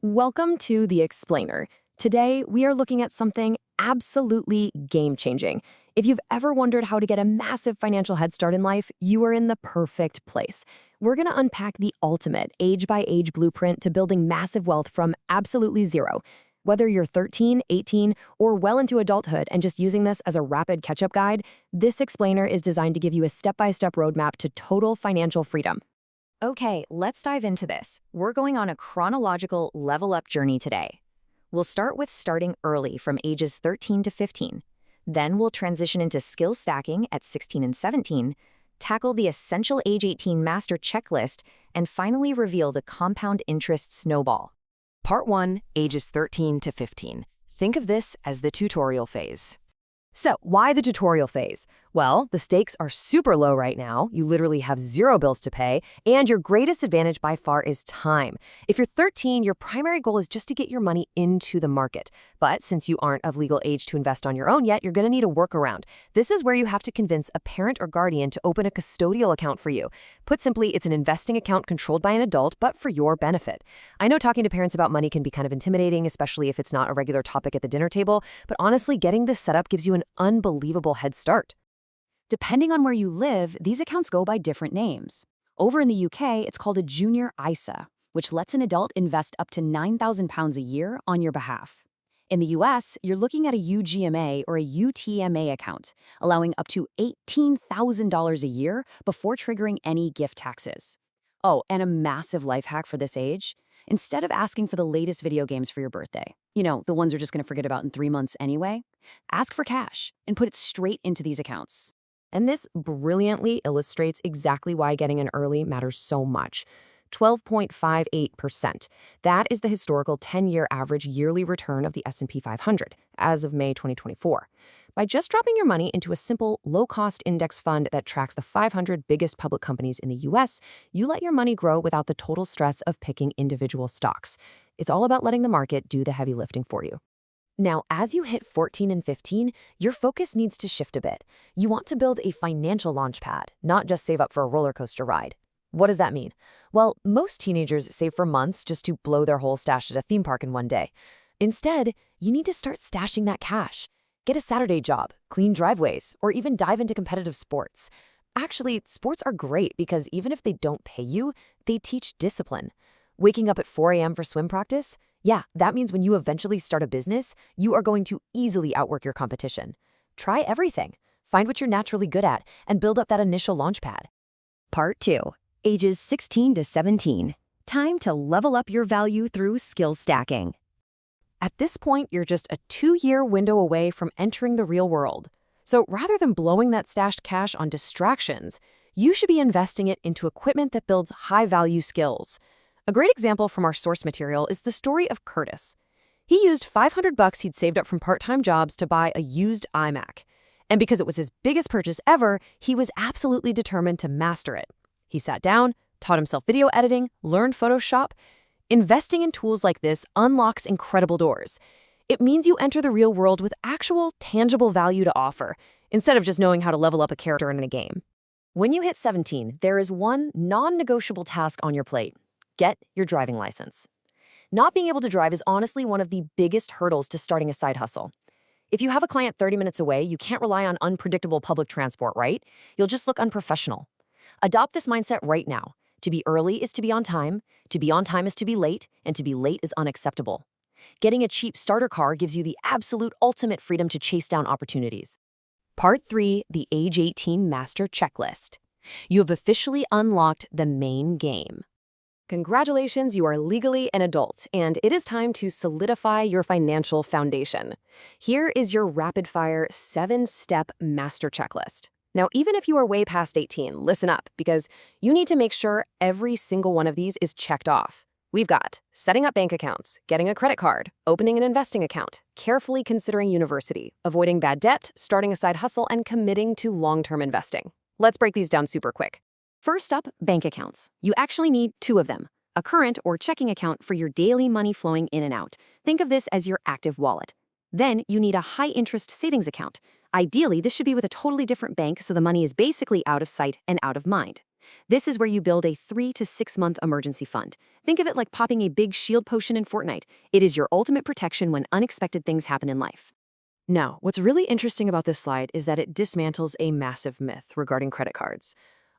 Welcome to The Explainer. Today, we are looking at something absolutely game-changing. If you've ever wondered how to get a massive financial head start in life, you are in the perfect place. We're going to unpack the ultimate age-by-age blueprint to building massive wealth from absolutely zero. Whether you're 13, 18, or well into adulthood and just using this as a rapid catch-up guide, this explainer is designed to give you a step-by-step roadmap to total financial freedom. Okay, let's dive into this. We're going on a chronological level up journey today. We'll start with starting early from ages 13 to 15. Then we'll transition into skill stacking at 16 and 17, tackle the essential age 18 master checklist, and finally reveal the compound interest snowball. Part 1, ages 13 to 15. Think of this as the tutorial phase. So, why the tutorial phase? Well, the stakes are super low right now. You literally have zero bills to pay, and your greatest advantage by far is time. If you're 13, your primary goal is just to get your money into the market. But since you aren't of legal age to invest on your own yet, you're going to need a workaround. This is where you have to convince a parent or guardian to open a custodial account for you. Put simply, it's an investing account controlled by an adult, but for your benefit. I know talking to parents about money can be kind of intimidating, especially if it's not a regular topic at the dinner table, but honestly, getting this set up gives you an unbelievable head start. Depending on where you live, these accounts go by different names. Over in the UK, it's called a junior ISA, which lets an adult invest up to £9,000 a year on your behalf. In the US, you're looking at a UGMA or a UTMA account, allowing up to $18,000 a year before triggering any gift taxes. Oh, and a massive life hack for this age: instead of asking for the latest video games for your birthday, the ones you're just going to forget about in 3 months anyway, ask for cash and put it straight into these accounts. And this brilliantly illustrates exactly why getting in early matters so much. 12.58%. That is the historical 10-year average yearly return of the S&P 500 as of May 2024. By just dropping your money into a simple, low-cost index fund that tracks the 500 biggest public companies in the US, you let your money grow without the total stress of picking individual stocks. It's all about letting the market do the heavy lifting for you. Now, as you hit 14 and 15, your focus needs to shift a bit. You want to build a financial launchpad, not just save up for a roller coaster ride. What does that mean? Well, most teenagers save for months just to blow their whole stash at a theme park in one day. Instead, you need to start stashing that cash. Get a Saturday job, clean driveways, or even dive into competitive sports. Actually, sports are great because even if they don't pay you, they teach discipline. Waking up at 4 a.m. for swim practice? Yeah, that means when you eventually start a business, you are going to easily outwork your competition. Try everything. Find what you're naturally good at and build up that initial launchpad. Part 2, ages 16 to 17. Time to level up your value through skill stacking. At this point, you're just a 2-year window away from entering the real world. So rather than blowing that stashed cash on distractions, you should be investing it into equipment that builds high-value skills. A great example from our source material is the story of Curtis. He used $500 he'd saved up from part-time jobs to buy a used iMac. And because it was his biggest purchase ever, he was absolutely determined to master it. He sat down, taught himself video editing, learned Photoshop. Investing in tools like this unlocks incredible doors. It means you enter the real world with actual, tangible value to offer, instead of just knowing how to level up a character in a game. When you hit 17, there is one non-negotiable task on your plate. Get your driving license. Not being able to drive is honestly one of the biggest hurdles to starting a side hustle. If you have a client 30 minutes away, you can't rely on unpredictable public transport, right? You'll just look unprofessional. Adopt this mindset right now. To be early is to be on time is to be late, and to be late is unacceptable. Getting a cheap starter car gives you the absolute ultimate freedom to chase down opportunities. Part 3, the Age 18 Master Checklist. You have officially unlocked the main game. Congratulations, you are legally an adult, and it is time to solidify your financial foundation. Here is your rapid-fire 7-step master checklist. Now, even if you are way past 18, listen up, because you need to make sure every single one of these is checked off. We've got setting up bank accounts, getting a credit card, opening an investing account, carefully considering university, avoiding bad debt, starting a side hustle, and committing to long-term investing. Let's break these down super quick. First up, bank accounts. You actually need 2 of them. A current or checking account for your daily money flowing in and out. Think of this as your active wallet. Then you need a high-interest savings account. Ideally, this should be with a totally different bank so the money is basically out of sight and out of mind. This is where you build a 3 to 6 month emergency fund. Think of it like popping a big shield potion in Fortnite. It is your ultimate protection when unexpected things happen in life. Now, what's really interesting about this slide is that it dismantles a massive myth regarding credit cards.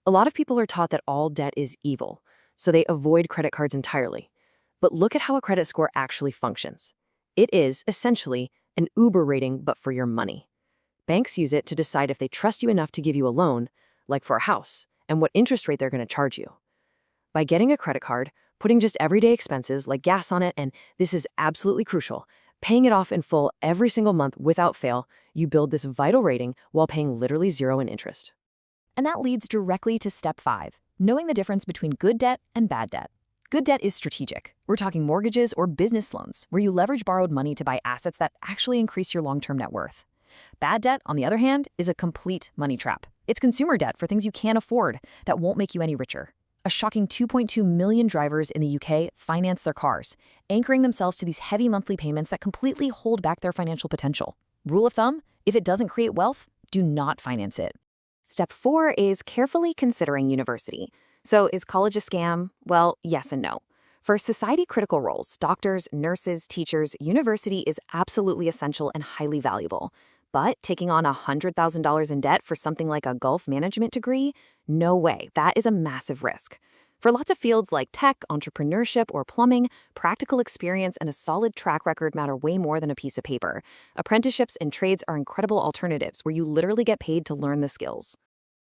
A lot of people are taught that all debt is evil, so they avoid credit cards entirely. But look at how a credit score actually functions. It is, essentially, an Uber rating but for your money. Banks use it to decide if they trust you enough to give you a loan, like for a house, and what interest rate they're going to charge you. By getting a credit card, putting just everyday expenses like gas on it, and this is absolutely crucial, paying it off in full every single month without fail, you build this vital rating while paying literally zero in interest. And that leads directly to step 5, knowing the difference between good debt and bad debt. Good debt is strategic. We're talking mortgages or business loans, where you leverage borrowed money to buy assets that actually increase your long-term net worth. Bad debt, on the other hand, is a complete money trap. It's consumer debt for things you can't afford that won't make you any richer. A shocking 2.2 million drivers in the UK finance their cars, anchoring themselves to these heavy monthly payments that completely hold back their financial potential. Rule of thumb, if it doesn't create wealth, do not finance it. Step 4 is carefully considering university. So is college a scam? Well, yes and no. For society-critical roles, doctors, nurses, teachers, university is absolutely essential and highly valuable. But taking on $100,000 in debt for something like a golf management degree? No way, that is a massive risk. For lots of fields like tech, entrepreneurship, or plumbing, practical experience and a solid track record matter way more than a piece of paper. Apprenticeships and trades are incredible alternatives where you literally get paid to learn the skills.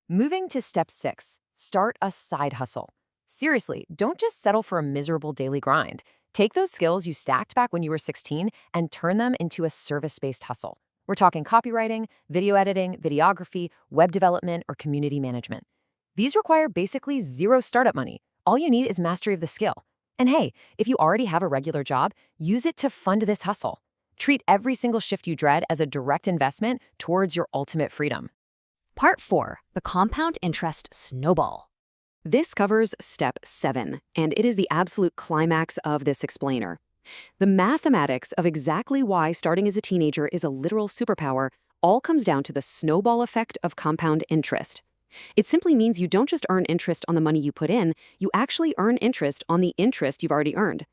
Moving to step 6, start a side hustle. Seriously, don't just settle for a miserable daily grind. Take those skills you stacked back when you were 16 and turn them into a service-based hustle. We're talking copywriting, video editing, videography, web development, or community management. These require basically zero startup money. All you need is mastery of the skill. And hey, if you already have a regular job, use it to fund this hustle. Treat every single shift you dread as a direct investment towards your ultimate freedom. Part 4, the compound interest snowball. This covers step 7, and it is the absolute climax of this explainer. The mathematics of exactly why starting as a teenager is a literal superpower all comes down to the snowball effect of compound interest. It simply means you don't just earn interest on the money you put in, you actually earn interest on the interest you've already earned.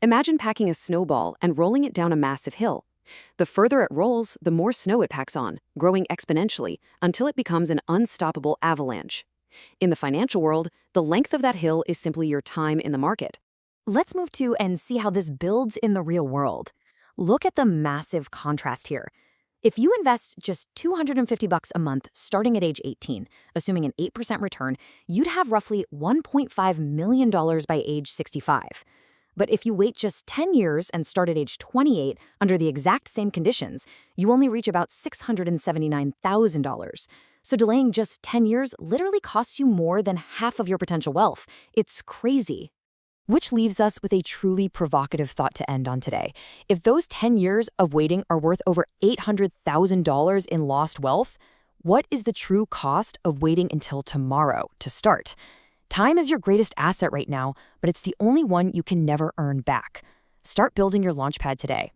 Imagine packing a snowball and rolling it down a massive hill. The further it rolls, the more snow it packs on, growing exponentially until it becomes an unstoppable avalanche. In the financial world, the length of that hill is simply your time in the market. Let's move to and see how this builds in the real world. Look at the massive contrast here. If you invest just $250 a month starting at age 18, assuming an 8% return, you'd have roughly $1.5 million by age 65. But if you wait just 10 years and start at age 28 under the exact same conditions, you only reach about $679,000. So delaying just 10 years literally costs you more than half of your potential wealth. It's crazy. Which leaves us with a truly provocative thought to end on today. If those 10 years of waiting are worth over $800,000 in lost wealth, what is the true cost of waiting until tomorrow to start? Time is your greatest asset right now, but it's the only one you can never earn back. Start building your launchpad today.